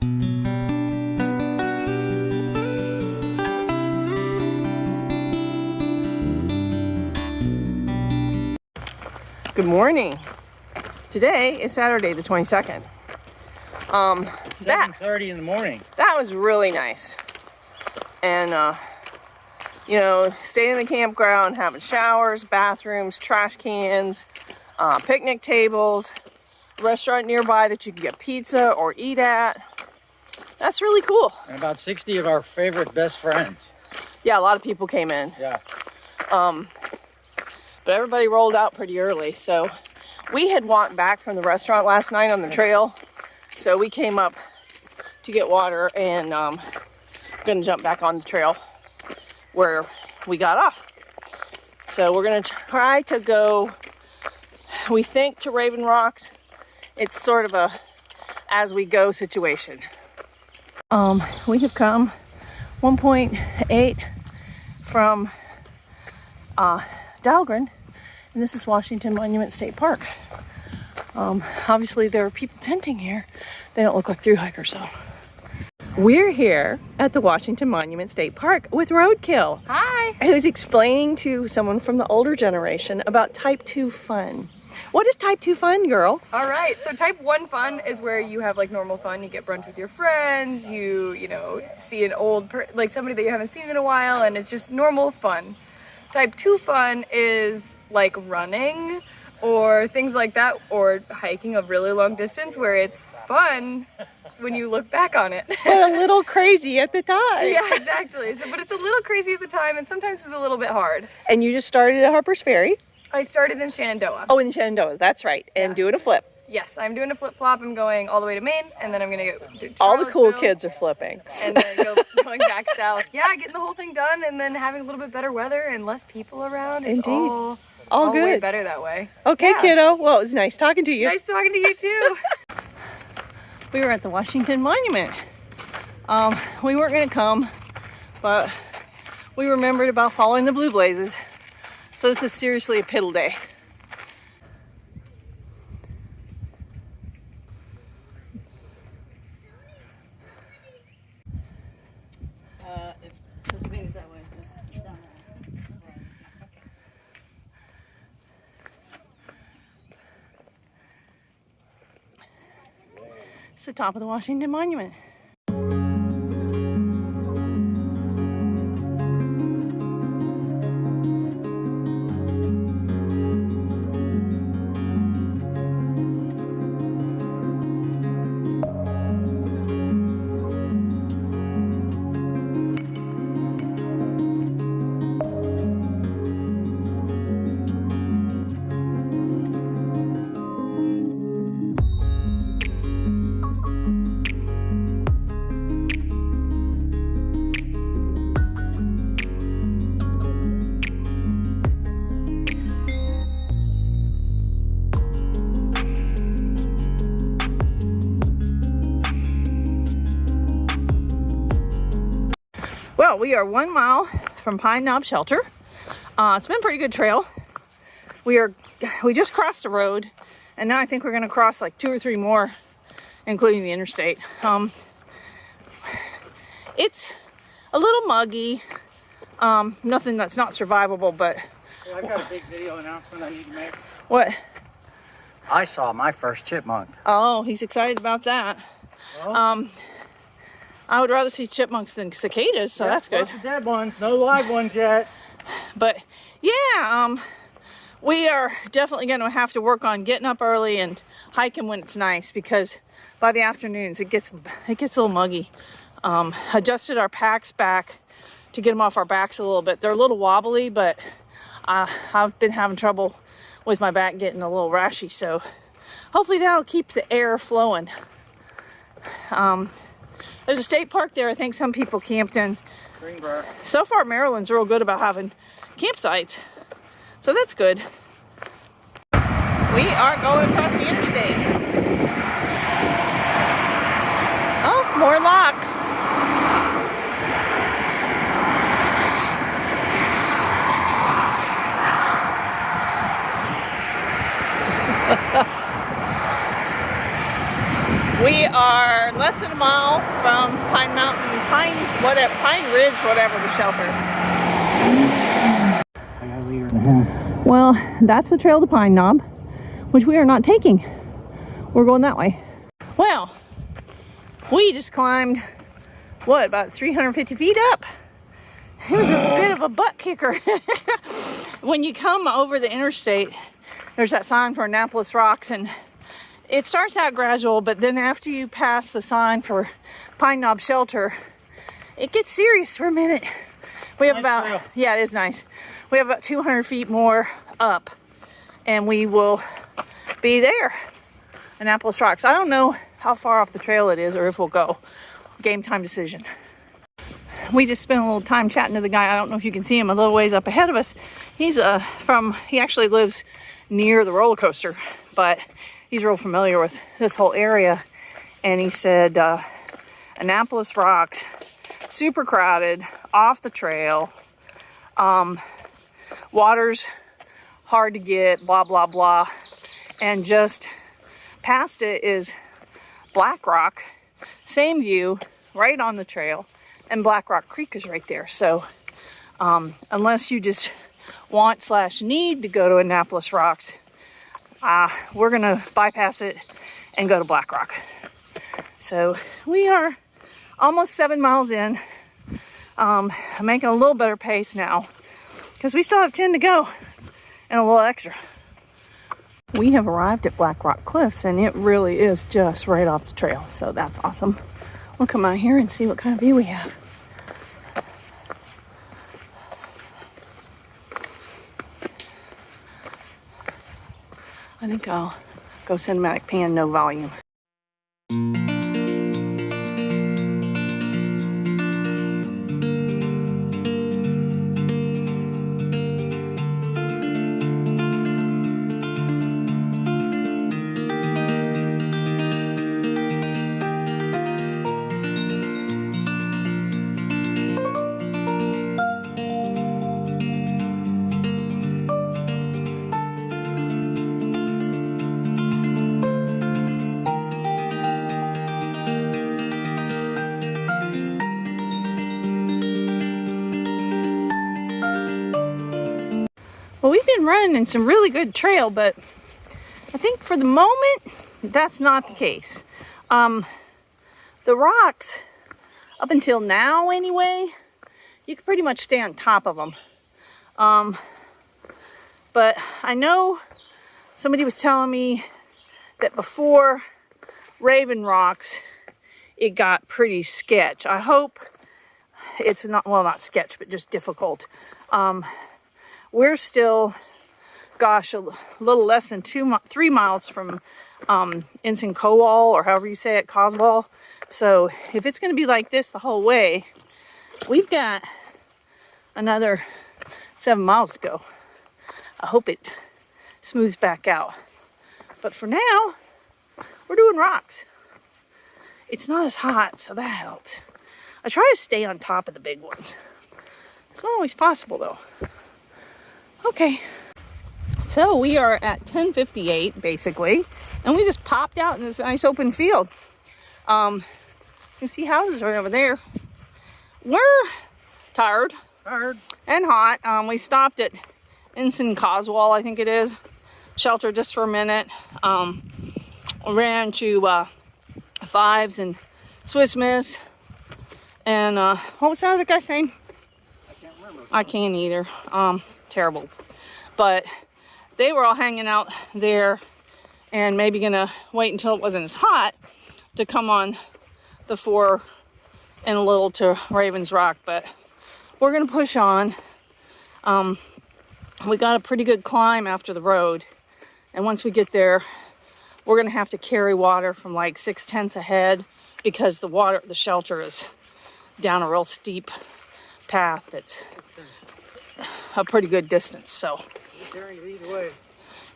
Good morning. Today is Saturday the 22nd. 7:30 in the morning. That was really nice. And you know, staying in the campground, having showers, bathrooms, trash cans, picnic tables, restaurant nearby that you can get pizza or eat at. That's really cool. And about 60 of our favorite best friends. Yeah, a lot of people came in. Yeah. But everybody rolled out pretty early. So we had walked back from the restaurant last night on the trail. So we came up to get water and gonna jump back on the trail where we got off. So we're gonna try to go, we think, to Raven Rocks. It's sort of a as we go situation. We have come 1.8 from Dahlgren, and this is Washington Monument State Park. Obviously there are people tenting here. They don't look like thru hikers though. We're here at the Washington Monument State Park with Roadkill. Hi! Who's explaining to someone from the older generation about type 2 fun. What is type 2 fun, girl? All right, so type 1 fun is where you have like normal fun. You get brunch with your friends, you know, see an like somebody that you haven't seen in a while, and it's just normal fun. Type 2 fun is like running or things like that, or hiking a really long distance where it's fun when you look back on it. But a little crazy at the time. Yeah, exactly. So, but it's a little crazy at the time, and sometimes it's a little bit hard. And you just started at Harper's Ferry. I started in Shenandoah. Oh, in Shenandoah, that's right. And doing a flip. Yes, I'm doing a flip-flop. I'm going all the way to Maine, and then I'm going to go to all the cool Charlottesville, kids are flipping. and then going back south. Yeah, getting the whole thing done, and then having a little bit better weather and less people around. It's Indeed. all good. way better that way. Okay, Yeah. kiddo. Well, it was nice talking to you. Nice talking to you, too. We were at the Washington Monument. We weren't going to come, but we remembered about following the Blue Blazes. So this is seriously a piddle day. Pennsylvania's that way. It's the top of the Washington Monument. Well, we are 1 mile from Pine Knob Shelter. It's been a pretty good trail. We just crossed the road, and now I think we're going to cross like 2 or 3 more, including the interstate. It's a little muggy. Nothing that's not survivable, but... Well, I've got a big video announcement I need to make. What? I saw my first chipmunk. Oh, he's excited about that. Well, I would rather see chipmunks than cicadas, so that's good. Lots of dead ones, no live ones yet. But yeah, we are definitely going to have to work on getting up early and hiking when it's nice, because by the afternoons it gets a little muggy. Adjusted our packs back to get them off our backs a little bit. They're a little wobbly, but I've been having trouble with my back getting a little rashy, so hopefully that'll keep the air flowing. There's a state park there I think some people camped in. Greenbrier. So far Maryland's real good about having campsites, so that's good. We are going across the interstate. Oh, more locks. We are less than a mile from Pine Ridge, whatever the shelter. I got a liter and a half. Well, that's the trail to Pine Knob, which we are not taking. We're going that way. Well, we just climbed, what, about 350 feet up? It was a bit of a butt kicker. When you come over the interstate, there's that sign for Annapolis Rocks, and it starts out gradual, but then after you pass the sign for Pine Knob Shelter, it gets serious for a minute. We have Nice trail. yeah, it is nice. We have about 200 feet more up, and we will be there. Annapolis Rocks. I don't know how far off the trail it is or if we'll go. Game time decision. We just spent a little time chatting to the guy. I don't know if you can see him a little ways up ahead of us. He's he actually lives near the roller coaster, but he's real familiar with this whole area. And he said, Annapolis Rocks, super crowded, off the trail, water's hard to get, blah, blah, blah. And just past it is Black Rock, same view, right on the trail, and Black Rock Creek is right there. So unless you just want/need to go to Annapolis Rocks, we're gonna bypass it and go to Black Rock. So we are almost 7 miles in. I'm making a little better pace now because we still have 10 to go and a little extra. We have arrived at Black Rock Cliffs, and it really is just right off the trail, so that's awesome. We'll come out here and see what kind of view we have. I think I'll go cinematic pan, no volume. Well, we've been running in some really good trail, but I think for the moment, that's not the case. The rocks, up until now anyway, you can pretty much stay on top of them. But I know somebody was telling me that before Raven Rocks, it got pretty sketch. I hope it's not, well, not sketch, but just difficult. We're still, gosh, a little less than 3 miles from Ensign Cowall, or however you say it, Coswall. So if it's going to be like this the whole way, we've got another 7 miles to go. I hope it smooths back out. But for now, we're doing rocks. It's not as hot, so that helps. I try to stay on top of the big ones. It's not always possible, though. Okay, so we are at 10:58 basically, and we just popped out in this nice open field. You can see houses right over there. We're tired and hot. We stopped at Ensign Coswall, I think it is, shelter just for a minute. Ran to Fives and Swiss Miss, and what was that other guy's name? I can't remember. I can't either. Terrible. But they were all hanging out there and maybe gonna wait until it wasn't as hot to come on the 4 and a little to Ravens Rock, but we're gonna push on. We got a pretty good climb after the road, and once we get there, we're gonna have to carry water from like 6/10 ahead because the shelter is down a real steep path that's a pretty good distance. So Either way.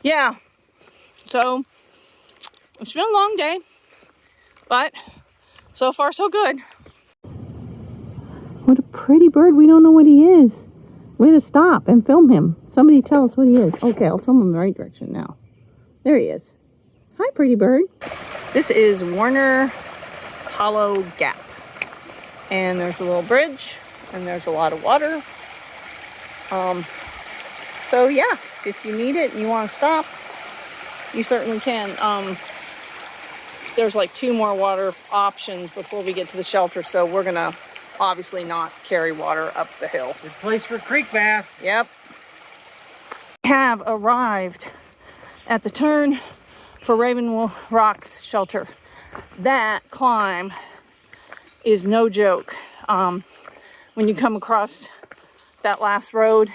yeah, so it's been a long day, but so far so good. What a pretty bird. We don't know what he is. We had to stop and film him. Somebody tell us what he is. Okay, I'll film him in the right direction now. There he is. Hi, pretty bird. This is Warner hollow gap. And there's a little bridge, and there's a lot of water. So yeah, if you need it and you want to stop, you certainly can. There's like 2 more water options before we get to the shelter, so we're gonna obviously not carry water up the hill. Good place for a creek bath. Yep. We have arrived at the turn for Raven Rock's shelter. That climb is no joke. When you come across that last road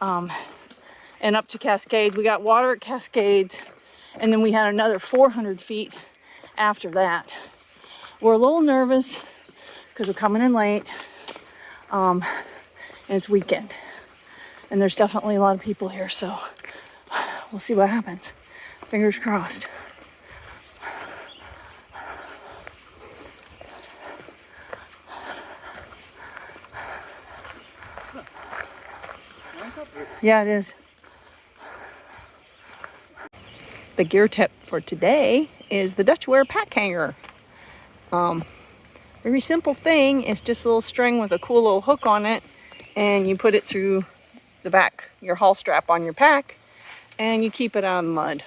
and up to Cascades, we got water at Cascades, and then we had another 400 feet after that. We're a little nervous because we're coming in late, and it's weekend, and there's definitely a lot of people here, so we'll see what happens. Fingers crossed. Yeah, it is. The gear tip for today is the Dutchware pack hanger. Very simple thing. It's just a little string with a cool little hook on it, and you put it through the back, your haul strap on your pack, and you keep it out of the mud.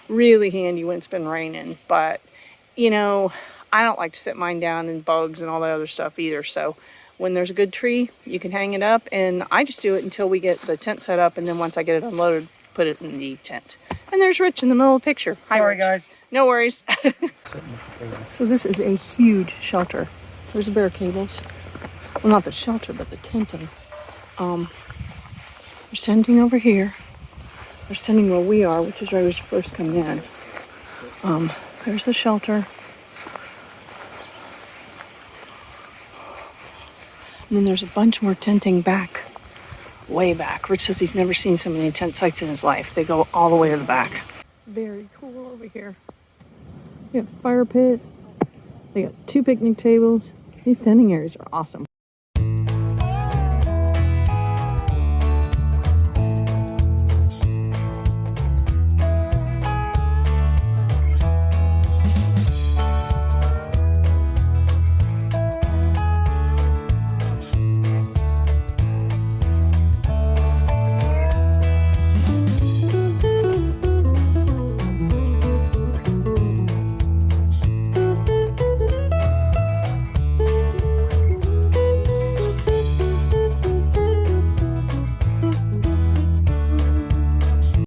Really handy when it's been raining, but you know, I don't like to sit mine down in bugs and all that other stuff either, so when there's a good tree, you can hang it up, and I just do it until we get the tent set up, and then once I get it unloaded, put it in the tent. And there's Rich in the middle of the picture. Hi, Sorry, Rich. guys. No worries. So this is a huge shelter. There's the bare cables. Well, not the shelter, but the tenting. There's tenting over here. There's tenting where we are, which is right as you first come in. There's the shelter. And then there's a bunch more tenting back, way back. Rich says he's never seen so many tent sites in his life. They go all the way to the back. Very cool over here. We have a fire pit. They got 2 picnic tables. These tenting areas are awesome.